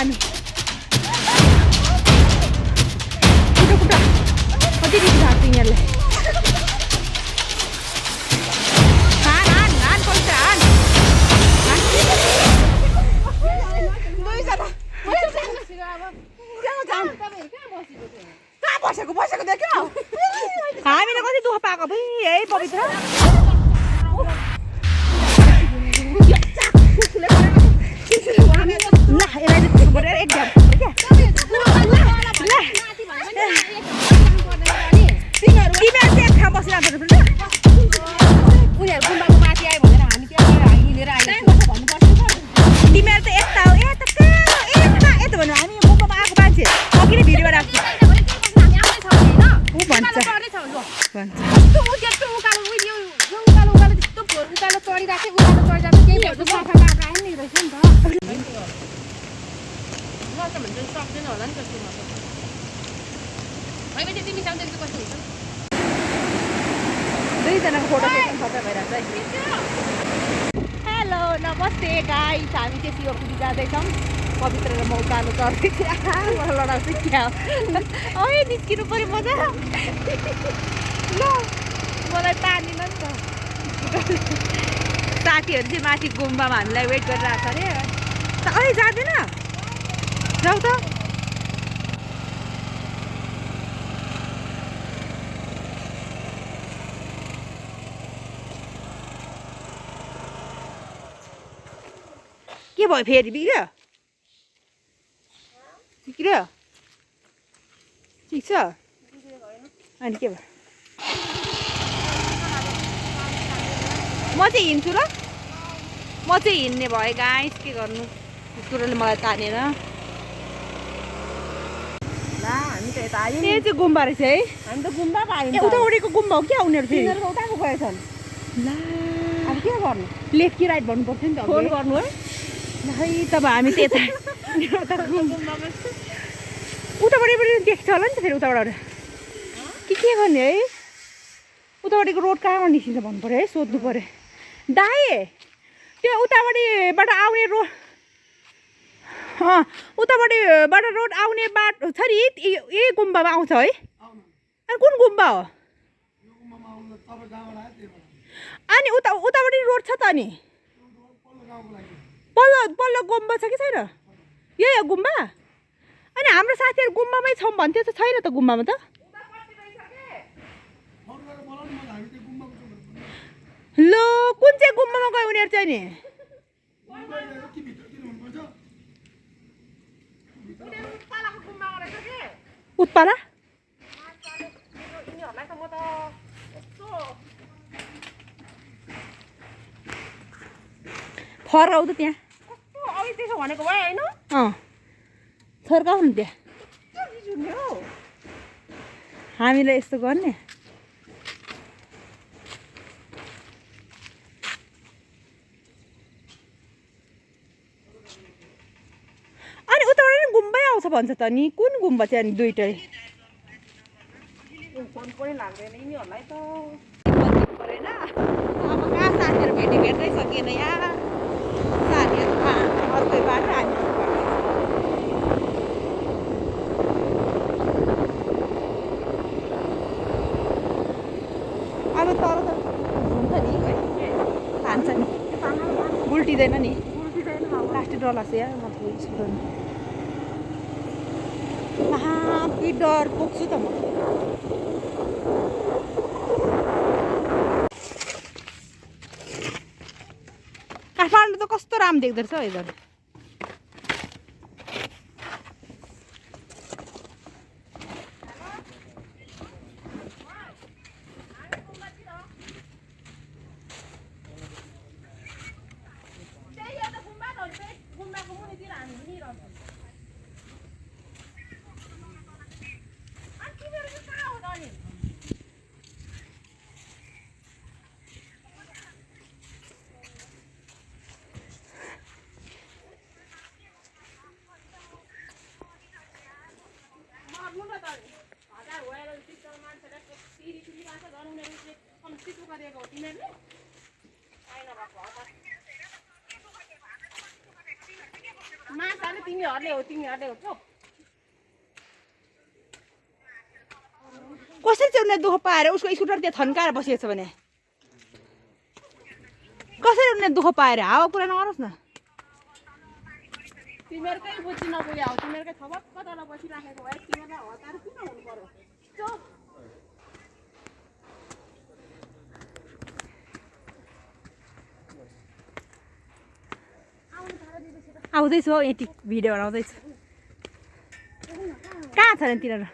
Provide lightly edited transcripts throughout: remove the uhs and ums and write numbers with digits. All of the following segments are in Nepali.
खानु कुटा कति दिन खान्छ यिनीहरूले हान पल्टा हान बसेको देख्यो हामीले कति दुःख पाएको भाइ है पवित्र ल यसलाई चाहिँ गरेर एकदम तिमीहरू चाहिँ एक ठाउँ बसिरहेको छ उनीहरू गुम्बाको माथि आयो भनेर हामी त्यहाँ हिँडेर आइरहेको तिमीहरू त यता हो यता कहाँ यता भन्नु हामी गुम्बामा आएको मान्छे अघि नै भिडियो राख्छु भन्छ दुईजनाको फोटो सेसन खतरा भइरहेको छ हेलो नमस्ते गाइस हामी चाहिँ शिवपुरी जाँदैछौँ पवित्र र म उकालो चढ्दै मलाई लडाउँछु क्या है निस्किनु पऱ्यो मजा ल मलाई तानिन नि त साथीहरू चाहिँ माथि गुम्बामा हामीलाई वेट गरिरहेको छ अरे अहिले जाँदैन जाऊ त के भयो फेरि बिग्रियो ठिक छ अनि के भयो म चाहिँ हिँड्छु ल म चाहिँ हिँड्ने भएँ गाइस के गर्नु कुरोले मलाई तानेर चाहिँ गुम्बा रहेछ है हामी त गुम्बा पायौँ उताउडिको गुम्बा हो क्या उनीहरू फेरि उताको गएछन् ल अब के गर्नु लेफ्ट कि राइट भन्नु पर्थ्यो नि त फोन गर्नु है है तब हामी त्यता उतापट्टि पनि देख्छ होला नि त फेरि उताबाट के गर्ने है उतापट्टिको रोड कहाँबाट निस्किन्छ भन्नु पऱ्यो है सोध्नु पऱ्यो दाइ त्यो उतापट्टिबाट आउने रोड उतापट्टिबाट रोड आउने बाटो छ नि यही गुम्बामा आउँछ है अनि कुन गुम्बा हो अनि उतापट्टि रोड छ त अनि पल्लो गुम्बा छ कि छैन यही हो गुम्बा अनि हाम्रो साथीहरू गुम्बामै छौँ भन्थ्यो त छैन त गुम्बामा त ल कुन चाहिँ गुम्बामा गयो उनीहरू चाहिँ नि उत्पाला फर्काउ त त्यहाँ भनेको भए होइन फर्काउनु त्यहाँ हामीले यस्तो गर्ने अनि उताबाट नि गुम्बै आउँछ भन्छ त नि कुन गुम्बा चाहिँ अनि दुइटै फोन पनि लाग्दैन यिनीहरूलाई त परेन अब कहाँ साथीहरू भेट्दै सकिएन यहाँ साथीहरू अर्कै बाटो हामी अब तर त हुन्छ नि है खान्छ नि उल्टिँदैन नि प्लास्टिक डल्लाएको या कि डर पुग्छु त म काठमाडौँ त कस्तो राम्रो देख्दो रहेछ है माछाले कसरी चाहिँ उनीहरूले दुःख पाएर उसको स्कुटर त्यहाँ थन्काएर बसिएको छ भने कसरी उनीहरूले दुःख पाएर हावा कुरा नगरोस् न तिमीहरुकै बुझ्न नपुग्यो हो तिमीहरुकै थपक्क तल बसिराखेको भए तिमीहरुलाई हतार किन हुनु पर्यो चुप आउँदैछु हौ यति भिडियो बनाउँदैछु कहाँ छ नि तिनीहरू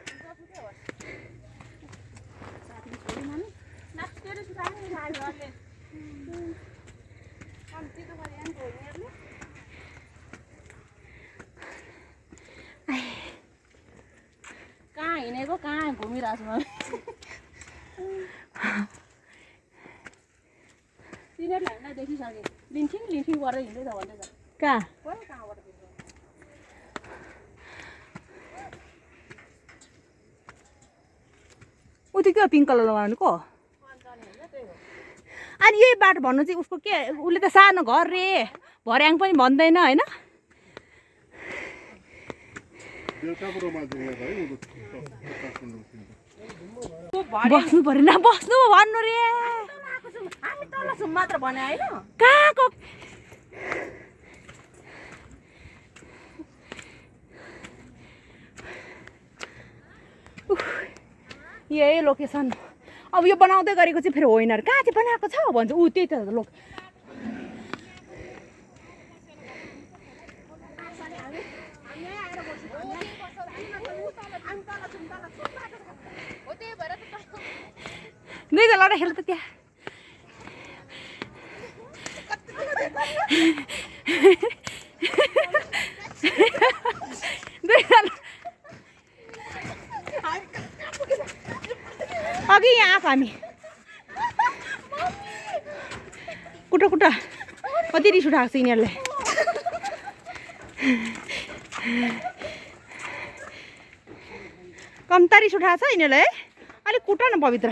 कहाँ हिँडेको कहाँ घुमिरहेको छु तिनीहरूले हामीलाई देखिसके लिन्छिङ गरेर हिँड्दैछ भन्दैछ कहाँ कहाँबाट उति के पिङ्क कलर लगाउनुको अनि यही बाटो भन्नु चाहिँ उसको के उसले त सानो घर रे भर्याङ पनि भन्दैन होइन बस्नु परेन बस्नु भन्नु रे हामी तल छौँ मात्र भने होइन कहाँको यही लोकेसन अब यो बनाउँदै गरेको चाहिँ फेरि होइन कहाँ चाहिँ बनाएको छ भन्छ ऊ त्यही त लोक दुईजना लडा खेल त त्यहाँ अघि यहाँ आएको हामी कुटा कुटा कति रिस उठाएको छ यिनीहरूले कम्ता रिस उठाएको छ यिनीहरूले है अलिक कुटा न पवित्र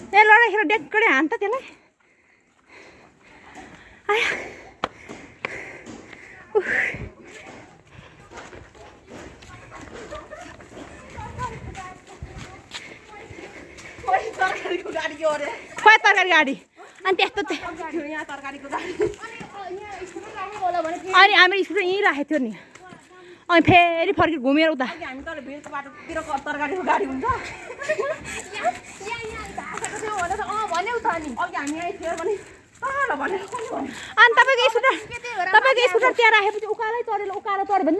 ए लडाइखेर डेक्कडे हान त त्यसलाई आया खोइ तरकारी गाडी अनि त्यस्तो अनि हाम्रो स्कुटर यहीँ राखेको थियो नि अनि फेरि फर्केर घुमेर उता हामी तल भिरको बाटोतिर तरकारीको गाडी हुन्छ भन्यौ त नि अघि हामी आइथियो भने तल भने अनि तपाईँको स्कुटर त्यहाँ राखेपछि उकालै चढेर उकालो चढ्यो भने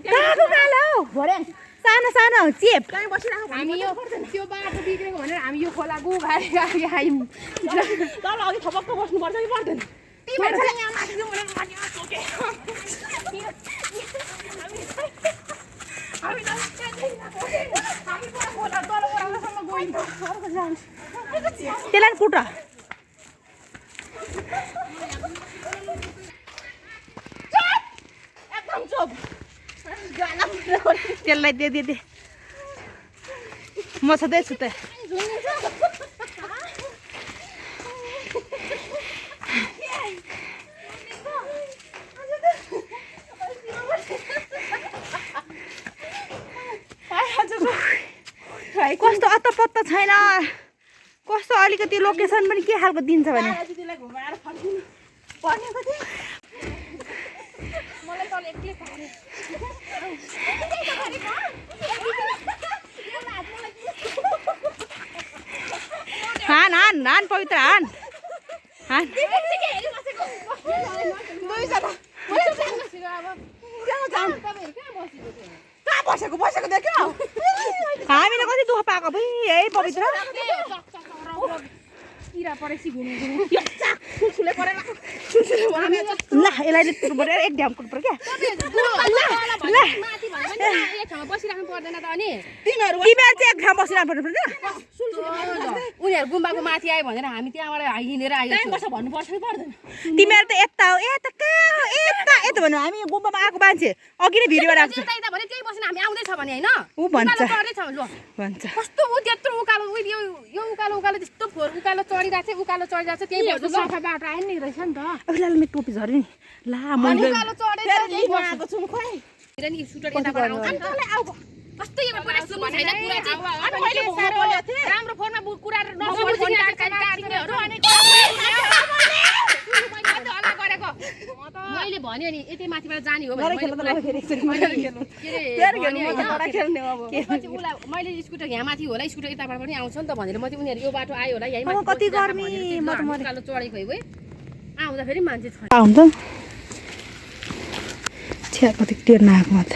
कहाँको उकालो भरे सानो सानो चेप कहीँ बसिरहेको हामी यो त्यो बाटो बिग्रेको भनेर हामी यो खोला गु गाडी गाडी आयौँ तल अघि थपक्क बस्नुपर्छ कि पर्दैन तिमीहरू यहाँ माथि जाउँ भनेर माथि सोके हामी खोला तल ओह्रालोसम्म गइन्छ त्यसलाई कुट एकदम चुप त्यसलाई दे म छँदैछु त कस्तो अत्तपत्ता छैन कस्तो अलिकति लोकेसन पनि के खालको दिन्छ भने हान पवित्र हान बसेको देख्यो हामीले कति दुःख पाएको भाइ है पवित्र किरा परेसी घुम्नु ल यसलाई एक ढ्याम कुट्नु पर्यो क्या बसिराख्नु पर्दैन त अनि तिमीहरू चाहिँ एक ठाउँ बसिरहनु पर्छ उनीहरू गुम्बाको माथि आयो भनेर हामी त्यहाँबाट हिँडेर आयो भन्नुपर्छ कि पर्दैन तिमीहरू त यता हो यता कहाँ हो यता भन्नु हामी गुम्बामा आएको मान्छे अघि नै भिडियो बनाएको छ हामी आउँदैछ भने हैन ऊ भन्छ चढ्दैछ भने ल भन्छ कस्तो उ त्यत्रो उकालो उ यो उकालो उकालो त्यस्तो फोर उकालो चढिरहेछ उकालो चढिरहेछ त्यही भएर सफा बाटो आयो नि रहेछ नि त अहिलेलाई मेरो टोपी झऱ्यो नि ला मैले उकालो चढेछ त्यही आएको छु खै हेर नि सुटर यताबाट आउँछ नि तँलाई आउ कस्तो यो पनि सुन्नु छैन कुरा चाहिँ अनि मैले बोलेको थिएँ राम्रो फोनमा कुरा नसुन्नु फोन काट्नेहरु अनि मैले भन्यो नि यतै माथिबाट जाने हो भने मैले स्कुटर यहाँ माथि होला स्कुटर यताबाट पनि आउँछ नि त भनेर म चाहिँ उनीहरू यो बाटो आयो होला यही माथि कति गर्मी उकालो चढेको है आउँदा फेरि मान्छे छ हुन्छ छ्या कति टेर्न आएको म त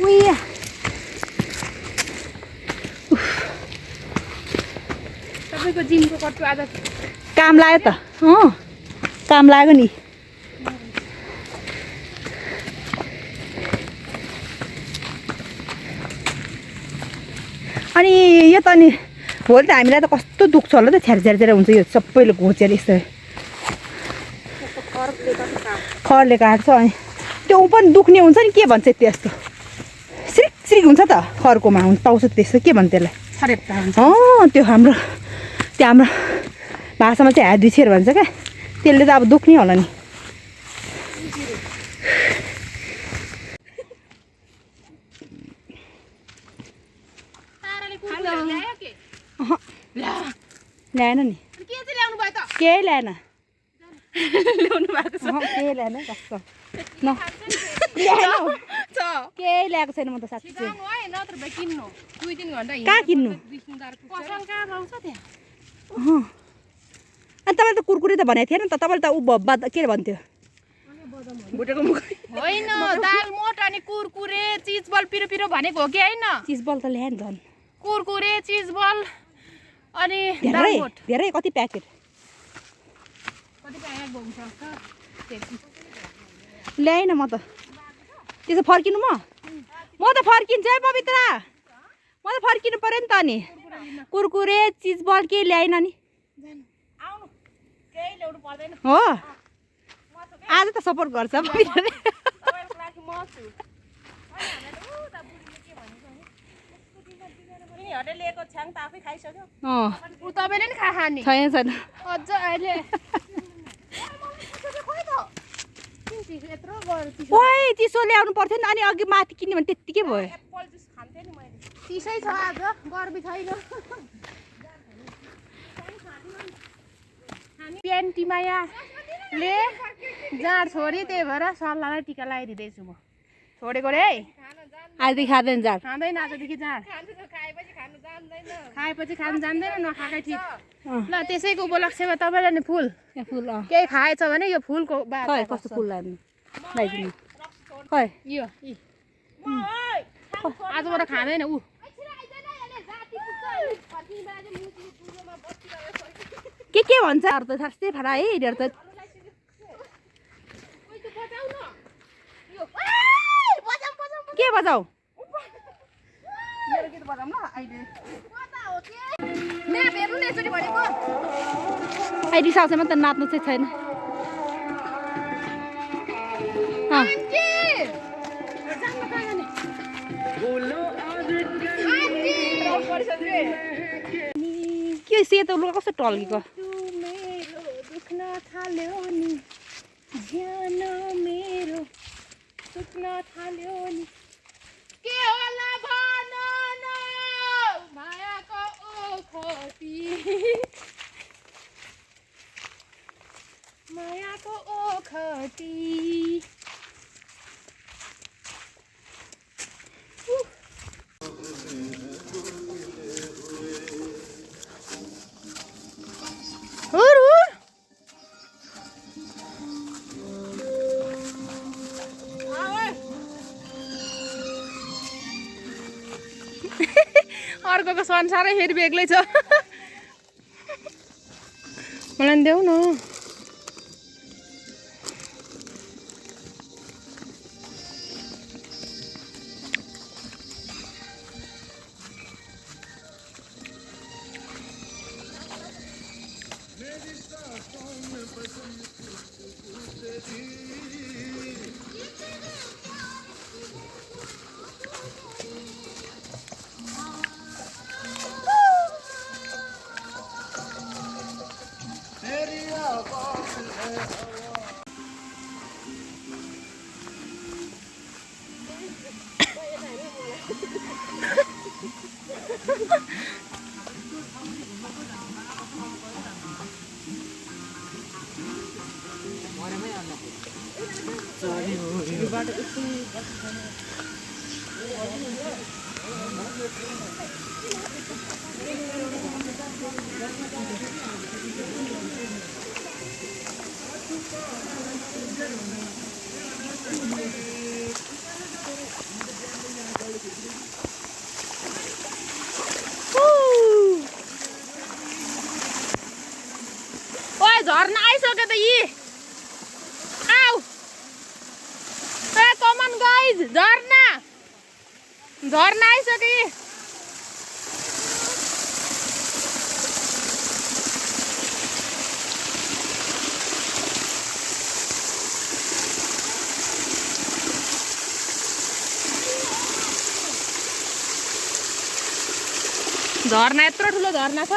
उया तपाईँको जिमको कट्टु आज काम लाग्यो त काम लाग्यो नि अनि यो त अनि भोलि त हामीलाई त कस्तो दुख्छ होला त छ्यार हुन्छ यो सबैले घोचेर यसो खरले काट्छ अनि त्यो पनि दुख्ने हुन्छ नि के भन्छ त्यस्तो सिरिक सिरिक हुन्छ त खरकोमा हुन्छ पाउँछ त्यस्तो के भन्छ त्यसलाई छरेप्टा हुन्छ त्यो हाम्रो भाषामा चाहिँ हात भन्छ क्या त्यसले त अब दुख्ने होला नि ल्याएन नि केही ल्याएन केही ल्याएन कस्तो केही ल्याएको छैन म त साँच्चै कहाँ किन्नु अनि तपाईँले त कुरकुरे त भनेको थिएन नि त तपाईँले त ऊ के भन्थ्यो होइन दाल मोट अनि कुरकुरे चिज बल पिरो पिरो भनेको हो कि होइन चिज बल त ल्याए नि झन् कुरकुरे चिज बल अनि धेरै कति प्याकेट ल्याएन म त त्यसो फर्किनु म त फर्किन्छु है पवित्रा म त फर्किनु पर्यो नि त अनि कुरकुरे चिज बल केही ल्याएन नि हो आज त सपोर्ट गर्छ पवित्राले तपाईँले नि खाने छैन अझ अहिले ओइ चिसो ल्याउनु पर्थ्यो नि अनि अघि माथि किन्यो भने त्यत्तिकै भयो चिसै छ आज गर्मी छैन प्यान्टीमायाले जाँड छोडी त्यही भएर सल्लाहलाई टिका लगाइदिँदैछु म छोडेको रे है आजदेखि खाँदैन जाँड खाँदैन आजदेखि जाँड खाएपछि खानु जान्दैन नखाएकै ठिक ल त्यसैको उपलक्ष्यमा तपाईँलाई नि फुल फुल केही खाएछ भने यो फुलको खै कस्तो फुल लगाइदिनु खै यो आजबाट खाँदैन ऊ के भन्छ अरू त साँच्चै फरा है यिनीहरू त के बजाऊ अहिले साउसमा त नाच्नु चाहिँ छैन के सेतो लुगा कस्तो टल्केको के होला भन न मायाको ओखती मायाको ओखती अर्कोको संसारै फेरि बेग्लै छ मलाई देऊ न ओए झर्ना आइसक्यो त यी आउ ए कमन गाइज झर्ना आइसक्यो यी झर्ना यत्रो ठुलो झर्ना छ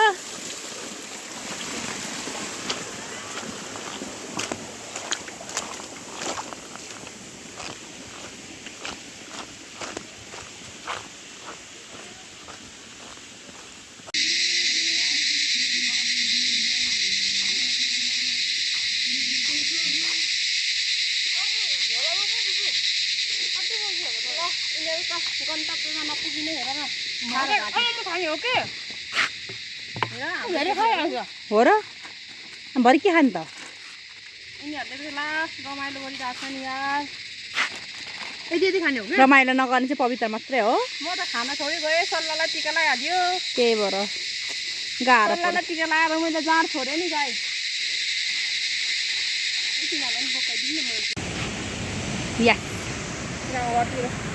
गन्तव्यमा नपुगिने हेर न हो के हो र भरे के खाने त उनीहरूले लास्ट रमाइलो गरिरहेको छ नि यार यति खाने हो कि रमाइलो नगर्ने चाहिँ पवित्र मात्रै हो म त खाना छोडी गएँ सल्लाहलाई टिका लगाइहाल्यो त्यही भएर गाह्रो सल्लाहलाई टिका लगाएर मैले जाँड छोडेँ नि गाई तिनीहरूलाई पनि बोकाइदिनु म या गाउँघरतिर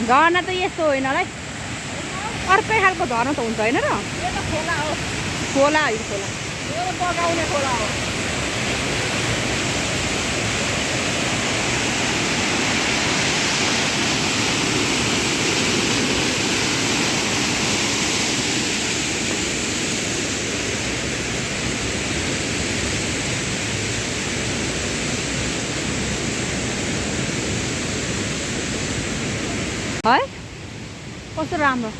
झर्ना त यस्तो होइन होला है अर्कै खालको झर्ना त हुन्छ होइन र यो त खोला हो खोला यो खोला यो त बगाउने खोला हो है कस्तो राम्रो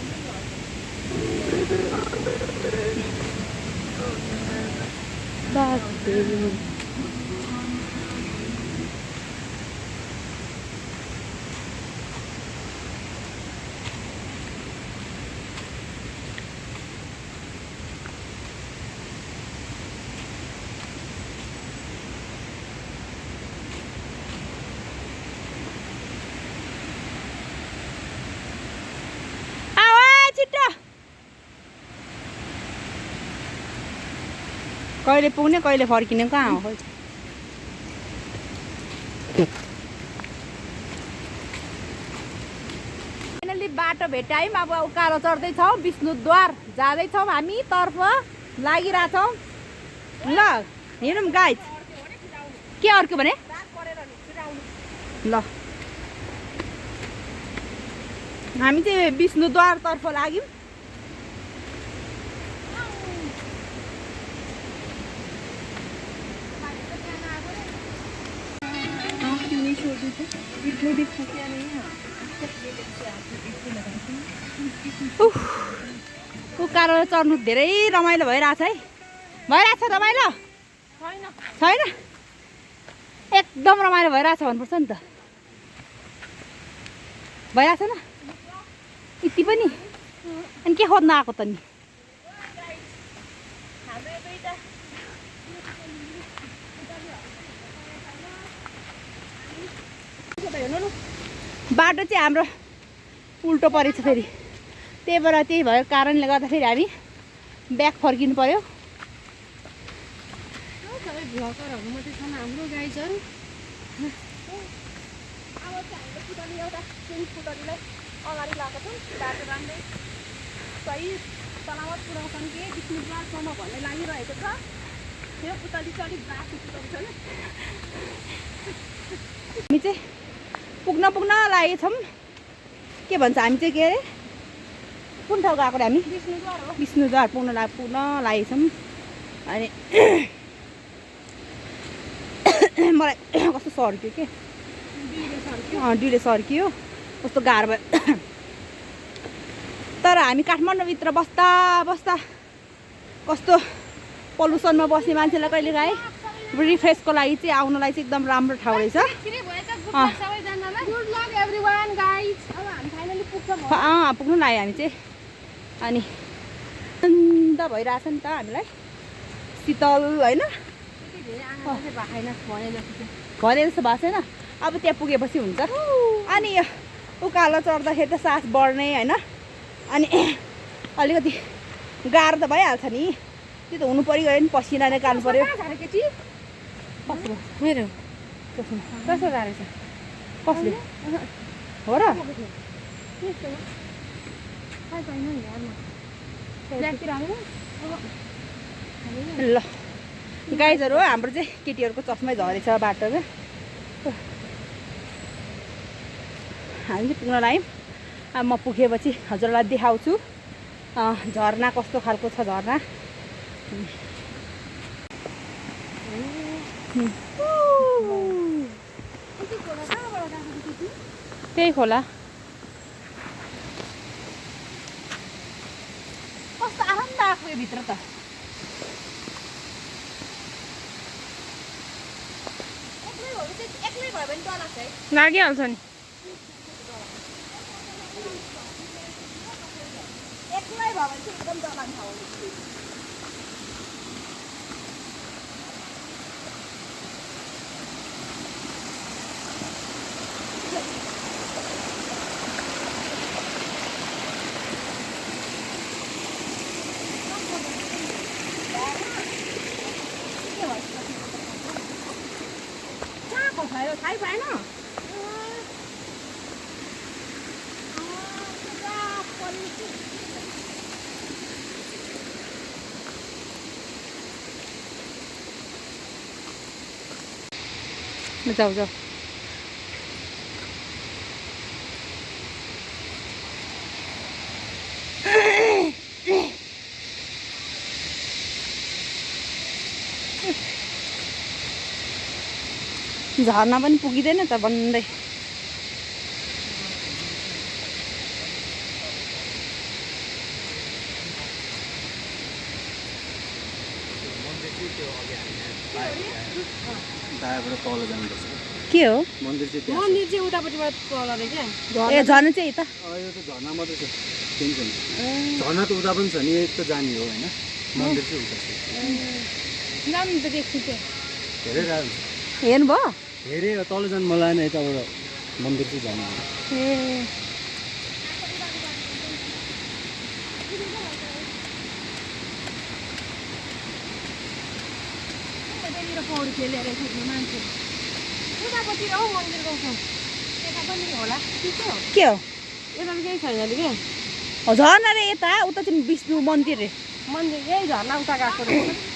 कहिले पुग्ने कहिले फर्किने कहाँ हो फाइनली बाटो भेटायौँ अब उकालो चढ्दैछौँ विष्णुद्वार जाँदैछौँ हामी तर्फ लागिरहेछौँ ल हेरौँ गाइज के अर्को भने ल हामी चाहिँ विष्णुद्वारतर्फ लाग्यौँ उकालो चढ्नु धेरै रमाइलो भइरहेछ है भइरहेछ रमाइलो छैन एकदम रमाइलो भइरहेछ भन्नुपर्छ नि त भइरहेछ न यति पनि अनि के खोज्न आएको त नि बाटो चाहिँ हाम्रो उल्टो परेछ फेरि त्यही भएर त्यही भएको कारणले गर्दाखेरि हामी ब्याक फर्किनु पर्यो भ्लगरहरू मात्रै छन् हाम्रो गाइजहरू अब चाहिँ हामीले पुतली एउटा पुतलीलाई अगाडि लगाएको छौँ बाटो राम्रै सही सलामत पुऱ्याउँछन् कि विष्णुद्वारसम्म भन्ने लागिरहेको छ त्यो पुतली चाहिँ अलिक बासी पुऱ्याउँछ नि हामी चाहिँ पुग्न लागेछौँ के भन्छ हामी चाहिँ के अरे कुन ठाउँ गएको हामी विष्णुद्वार हो विष्णुद्वार पुग्न लागेछौँ अनि मलाई कस्तो सर्क्यो के डिले सर्कियो कस्तो गाह्रो भयो तर हामी काठमाडौँभित्र बस्दा बस्दा कस्तो पल्युसनमा बस्ने मान्छेलाई कहिले काहीँ रिफ्रेसको लागि चाहिँ आउनलाई चाहिँ एकदम राम्रो ठाउँ रहेछ पुग्नु लाग्यो हामी चाहिँ अनि अन्त भइरहेछ नि त हामीलाई शीतल होइन भने जस्तो भएको छैन अब त्यहाँ पुगेपछि हुन्छ अनि यो उकालो चढ्दाखेरि त सास बढ्ने होइन अनि अलिकति गाह्रो त भइहाल्छ नि त्यो त हुनु पऱ्यो नि पसिना निकाल्नु पऱ्यो मेरो कसो रहेछ कसले हो र ल गाइजहरू हाम्रो चाहिँ केटीहरूको चस्मै झरेछ बाटोमा हामी चाहिँ पुग्न लाग्यौँ अब म पुगेपछि हजुरलाई देखाउँछु झरना कस्तो खालको छ झरना त्यही खोला कस्तो आनन्द आएको यो भित्र त एक्लै भयो भने डर लाग्छ है लागिहाल्छ नि एक्लै भयो भने चाहिँ एकदम डर लाग्छ थाहै पाएन जाऊ जाऊ झर्ना पनि पुगिँदैन त भन्दै के हो मन्दिर चाहिँ उतापट्टिबाट तल रहेछ ए झर्ना चाहिँ यता यो त झर्ना मात्रै छ केही छैन झर्ना त उता पनि छ नि एक त जाने हो होइन मन्दिर चाहिँ उता छ राम्रो त देख्छु त्यो धेरै राम्रो हेर्नुभयो धेरै तल जानु मलाई आएन यताबाट मन्दिर चाहिँ जानु ए पौडी खेलेर खेल्ने मान्छे उतापट्टि हौ मन्दिरको यता पनि होला के हो यता पनि केही छैन अरे के झर्ना रे यता उता चाहिँ विष्णु मन्दिर रे मन्दिर यही झर्ना उता गएको रहेछ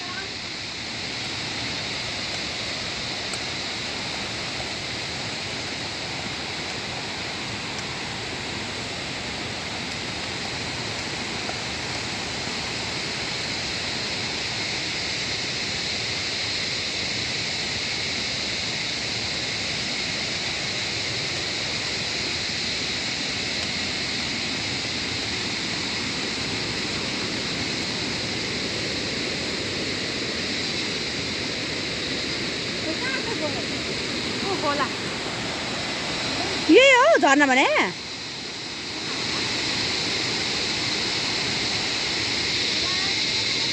होला यही हो झर्ना भने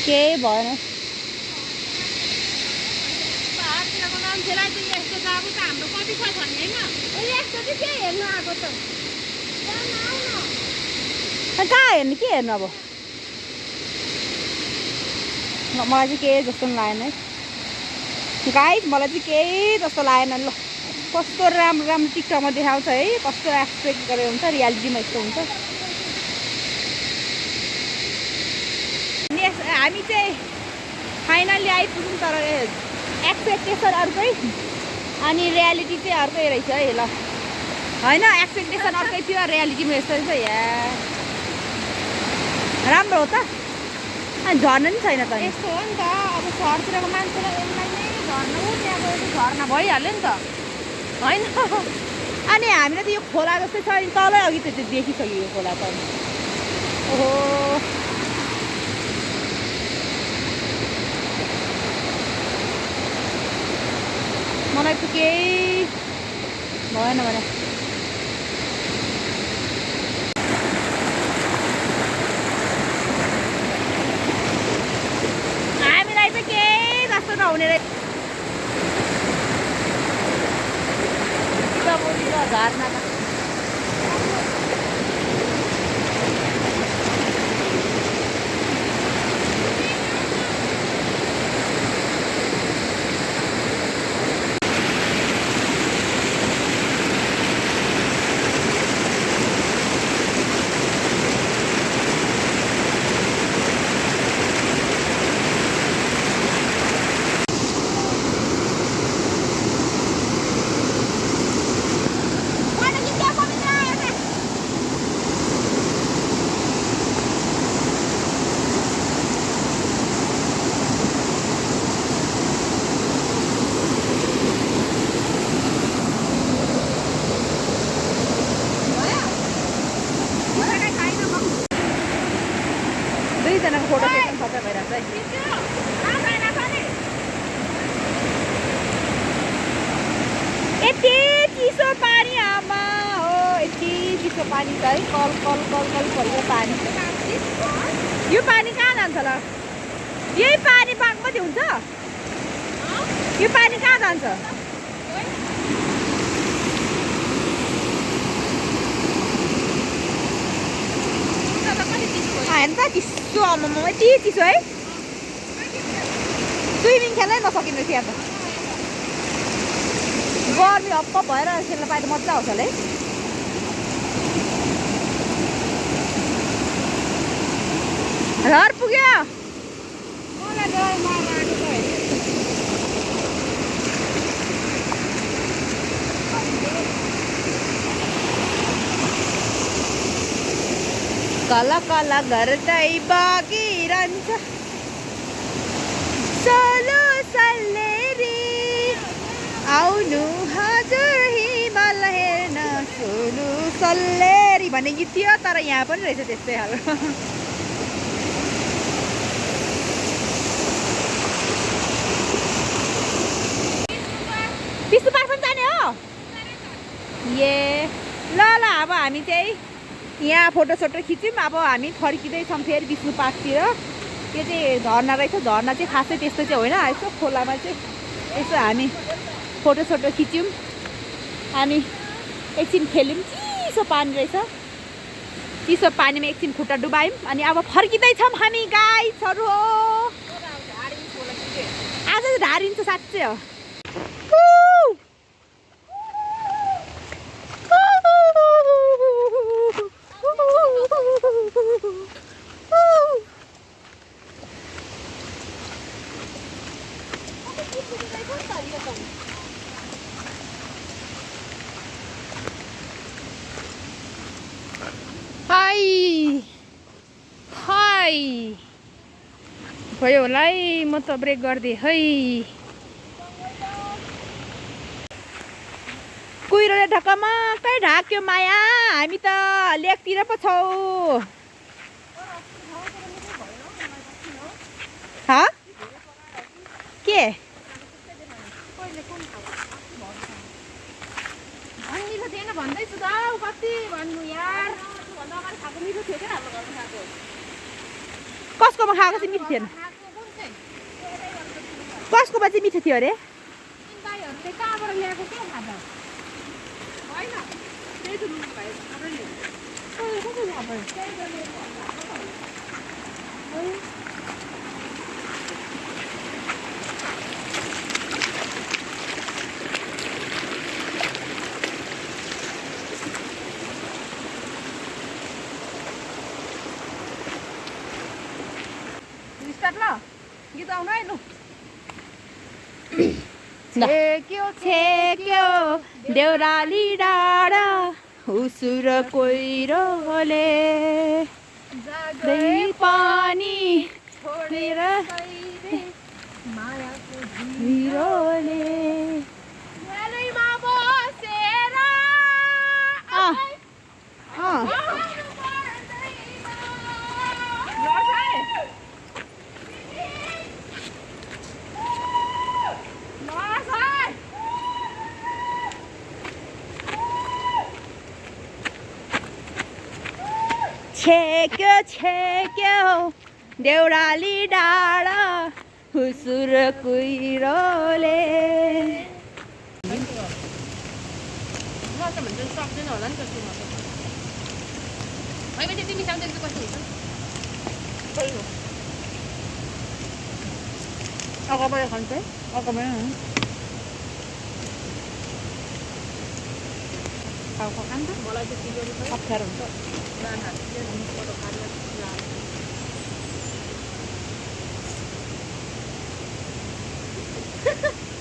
केही भएन पाहाडतिरको मान्छेलाई चाहिँ यस्तो बाबु त हाम्रो कति छ भन्ने होइन यस्तो चाहिँ के हेर्नु आएको त कहाँ हेर्नु के हेर्नु अब मलाई चाहिँ केही जस्तो पनि लागेन है गाइस मलाई चाहिँ केही जस्तो लागेन ल कस्तो राम्रो राम्रो टिकटकमा देखाउँछ है कस्तो एक्सपेक्ट गरेर हुन्छ रियालिटीमा यस्तो हुन्छ हामी चाहिँ फाइनल्ली आइपुग्यौँ तर एक्सपेक्टेसन अर्कै अनि रियालिटी चाहिँ अर्कै रहेछ है ल होइन एक्सपेक्टेसन अर्कै थियो रियालिटीमा यस्तो रहेछ या राम्रो हो त अनि झर्ना नि छैन त यस्तो हो नि त अब सहरतिरको मान्छेलाई यसलाई नै झर्नु त्यहाँ गएर झर्ना भइहाल्यो नि त होइन अनि हामीले त यो खोला जस्तै छ नि तलै अघि त त्यो देखिसक्यो यो खोला त ओहो मलाई त केही भएन भने हामीलाई त केही जस्तो नहुने रहेछ झर्ना त दुईजनाको फोटो सेसन खतरा भइरहेको छ यति चिसो पानी आमा हो यति चिसो पानी छ है कल कल कल कल परेको पानी यो पानी कहाँ जान्छ ल यही पानी बागमती हुन्छ यो पानी कहाँ जान्छ हेर्नु त चिसो आमामा यति चिसो है स्विमिङ खेल्नै नसकिने थियो त गर्मी हप्प भएर खेल्न पाए त मजा आउँछ होला है घर पुग्यो कला कला गर्दै बगिरहन्छ सोलो सल्लेरी आउनु हजुर हिमाल हेर्न सोलो सल्लेरी भन्ने गीत थियो तर यहाँ पनि रहेछ त्यस्तै खालको विष्णु पार्क पनि जाने हो ए ल ल अब हामी चाहिँ यहाँ फोटोसोटो खिच्यौँ अब हामी फर्किँदैछौँ फेरि विष्णु पार्कतिर यो चाहिँ झर्ना रहेछ झर्ना चाहिँ खासै त्यस्तो चाहिँ होइन यसो खोलामा चाहिँ यसो हामी फोटोसोटो खिच्यौँ अनि एकछिन खेल्यौँ चिसो पानी रहेछ चिसो पानीमा एकछिन खुट्टा डुबायौँ अनि अब फर्किँदैछौँ हामी गाइसहरू हो आज चाहिँ ढारिन्छ साँच्चै हो हाई हाई भयो होला है म त ब्रेक गरिदिएँ है कुहिरोले ढकमक्कै ढाक्यो माया हामी त लेकतिर पो छौँ के भन्दैछु त कति भन्नु यार कसकोमा खाएको चाहिँ मिठो थिएन कसकोमा चाहिँ मिठो थियो अरे कहाँबाट ल्याएको के खाँदा होइन त्यही त गीत आउनु है लु छेक्यो देउराली डाँडा उसुर कोइरोले पानी छोडेर हिरोले छेक्यो देउराली डाँडा हुसुर कुहिरोले सक्दैन होला नि त तिमी सक्दैन कस्तो हुन्छ अगाबाट खान्छ अगाबाट खाएको खान्छ मलाई चाहिँ तिनीहरू खै अप्ठ्यारो हुन्छ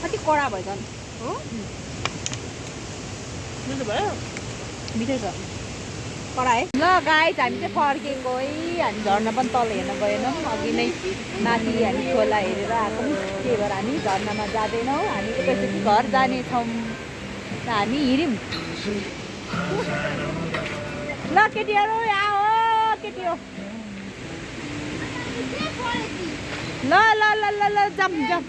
कति कडा भयो झन् हो मिठो भयो मिठो छ कडा है ल गाइस हामी चाहिँ फर्केको है हामी झर्ना पनि तल हेर्न गएनौँ अघि नै माथि हामी खोला हेरेर आएको त्यही भएर हामी झर्नामा जाँदैनौँ हामी एकैचोटि घर जानेछौँ र हामी हिँड्यौँ ल केटीहरू यहाँ हो केटी हो ल ल ल ल ल जाम जाम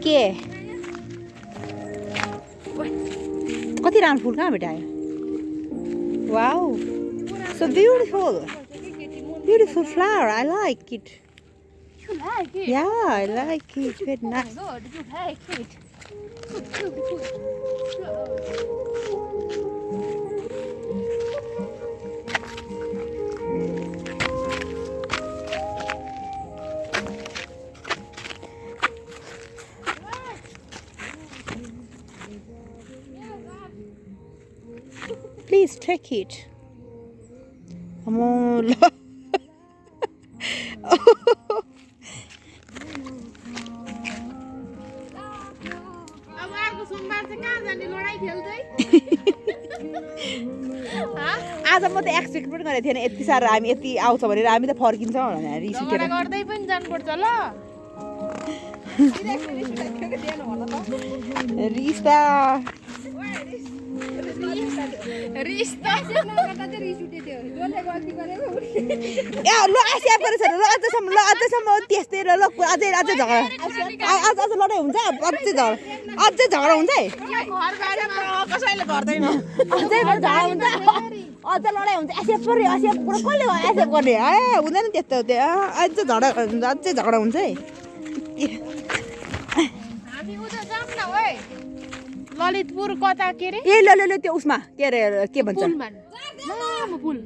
के कति राम्रो फुल कहाँ भेटायो wow so beautiful flower I like it You like it? Yeah, I like it. Very Oh nice. my god, you like it? Please take it. Come on. अब अर्को सोमबार चाहिँ कहाँ जाने लडाइँ खेल्दै आज म त एक्सपेक्ट पनि गरेको थिएन यति साह्रो हामी यति आउँछ भनेर हामी त फर्किन्छौँ भनेर रिस उठेर गर्दै पनि जानुपर्छ ल रिस त ए ल आसिया गरेछ ल अझैसम्म त्यस्तै ल अझै झगडा अझ लडाइँ हुन्छ अझै झगडा हुन्छ है कसैले गर्दैन अझै झगडा हुन्छ अझ लडाइँ हुन्छ एसेप कसले एसेप गर्ने ए हुँदैन त्यस्तो अझै झगडा हुन्छ है हामी उता जाऊँ न ओइ ललितपुर कता के रे ए ल त्यो उसमा के अरे के भन्छ लामो पुल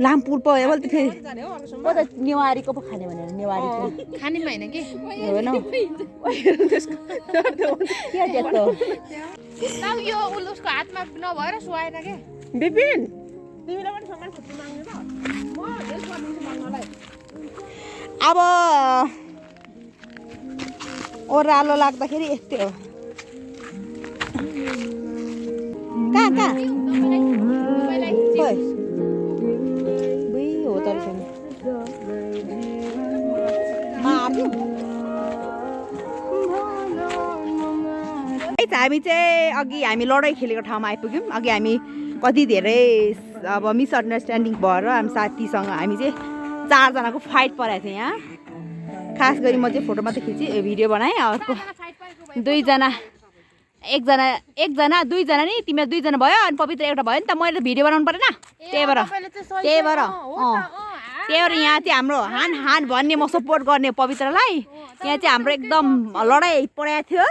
लाम पुल पो मैले त फेरि म त नेवारीको पो खाने भनेर नेवारी खानेमा होइन कि होइन के त्यस्तो यो उसको हातमा नभएर सुहाएन के बिपिन तिमीलाई पनि सामान छुट्टी माग्नु त म हेल्प गर्दिन्छु माग्नलाई अब ओह्रालो लाग्दाखेरि यस्तै हो कहाँ हो त हामी चाहिँ अघि हामी लडाइँ खेलेको ठाउँमा आइपुग्यौँ अघि हामी कति धेरै अब मिसअन्डरस्ट्यान्डिङ भएर हामी साथीसँग हामी चाहिँ 4 जनाको फाइट परेको थियो यहाँ खास गरी म चाहिँ फोटो मात्रै खिचेँ भिडियो बनाएँ अर्को 2 जना एकजना 2 जना नि तिमीहरू 2 जना भयो अनि पवित्र एउटा भयो नि त मैले भिडियो बनाउनु परेन त्यही भएर यहाँ चाहिँ हाम्रो हान भन्ने म सपोर्ट गर्ने पवित्रलाई यहाँ चाहिँ हाम्रो एकदम लडाइँ परेको थियो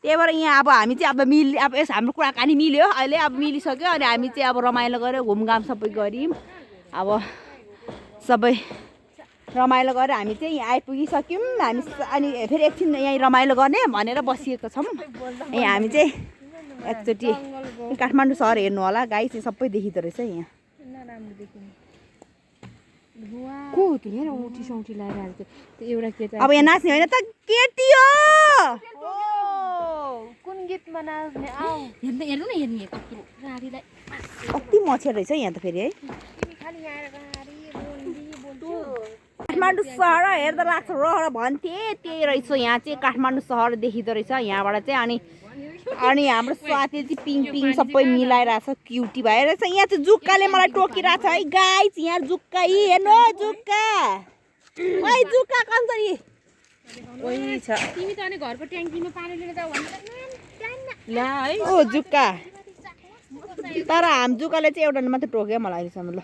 त्यही भएर यहाँ अब हामी चाहिँ अब हाम्रो कुराकानी मिल्यो अहिले अब मिलिसक्यो अनि हामी चाहिँ अब रमाइलो गऱ्यो घुमघाम सबै गऱ्यौँ अब सबै रमाइलो गरेर हामी चाहिँ यहाँ आइपुगिसक्यौँ हामी अनि फेरि एकछिन यहीँ रमाइलो गर्ने भनेर बसिएको छौँ यहाँ हामी चाहिँ एकचोटि काठमाडौँ सहर हेर्नु होला गाई चाहिँ सबै देखिँदो रहेछ यहाँ को हो त्यो यहाँ औँठी सौठी लगाएर त्यो एउटा केटा अब यहाँ नाच्ने होइन त केटी हो कुन गीतमा नाच्ने आऊ हेर्नु न हेर्ने कत्रो रारीलाई कति मच्छर रहेछ यहाँ त फेरि है काठमाडौँ सहर हेर्दा लाग्छ र भन्थे त्यही रहेछ यहाँ चाहिँ काठमाडौँ सहर देखिँदो रहेछ यहाँबाट चाहिँ अनि हाम्रो स्वाति चाहिँ पिङ सबै मिलाइरहेछ क्युटी भइरहेछ यहाँ चाहिँ जुक्काले मलाई टोकिरहेछ है गाइस यहाँ जुक्का हेर्नु जुक्का जुक्का कन्छ नि ओइ छ तिमी त अनि घरको ट्याङ्कीमा पानी लिएर जाऊ भनेर ला है ओ जुका तर हाम जुकाले चाहिँ एउटा मात्रै टोक्यो मलाई अहिलेसम्म ल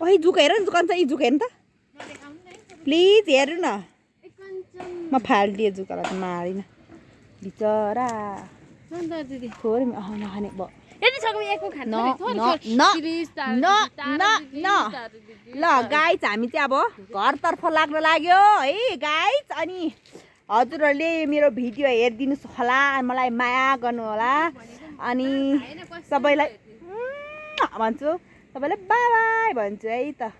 ओइ जुका हेर न जुका छ यी जुका हेर्नु त प्लिज हेर्नु न म फालिदिएँ जुकालाई त मारिनँ बिचरा दिदी थोरै नखाने भयो यति सक्यो एकको खानु ल गाइज हामी चाहिँ अब घरतर्फ लाग्न लाग्यो है गाइज अनि हजुरहरूले मेरो भिडियो हेरिदिनुहोस् होला मलाई माया गर्नु होला अनि सबैलाई भन्छु सबैलाई बाई बाई भन्छु है त